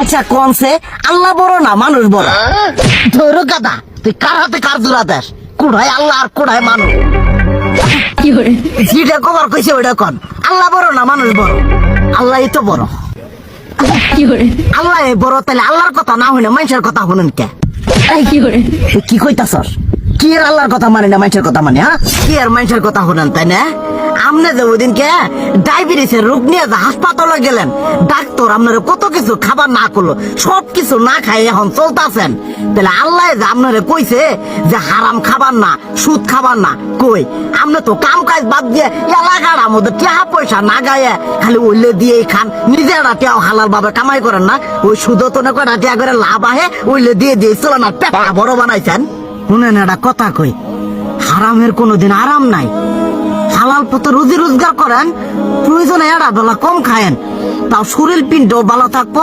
আচ্ছা কোনছে আল্লাহ বড় না মানুষ বড়? ধরো গাদা, তুই কার হাতে কার জোড়া দেশ? কোড়ায় আল্লাহ আর কোড়ায় মানুষ। যেটা কবার কইছে ওইটা কন। আল্লাহ বড় না মানুষ বড়? আল্লাহ তো বড়। আল্লাহ বড়, তাহলে আল্লাহর কথা না হইলে মানুষের কথা শুনেন কে? কি কইতাছস? কি আর আল্লাহর কথা মানে না মানুষের কথা মানে? হ্যাঁ, কি আর মানুষের কথা শুনেন, তাই না? আমনে যে ওই দিনকে ডায়াবেটিসের রোগ নিয়ে যে হাসপাতালে গেলেন, ডাক্তার আপনারা কত কিছু খাবার না করলো, সব কিছু না খাই এখন চলতেছেন। তাহলে আল্লাহ যে আপনারা কইছে যে হারাম খাবার না, সুদ খাবার না, কই আপনি তো কাম কাজ বাদ দিয়ে এলাকার আমাদের টাকা পয়সা না গায়ে খালি ওইলে দিয়েই খান, নিজেরা টেও হালাল ভাবে কামাই করেন না, ওই সুদ তো না করে টাকা করে লাভ আহে ওইলে দিয়ে দিয়ে চলেন আর পেটা বড় বানাইছেন। শুনেন একটা কথা কই, হারামের কোনোদিন আরাম নাই। হালাল পথে রুজি রোজগার করেন, প্রয়োজনে এরা বেলা কম খায়েন, তাও শরীর পিণ্ড ভালো থাকবো।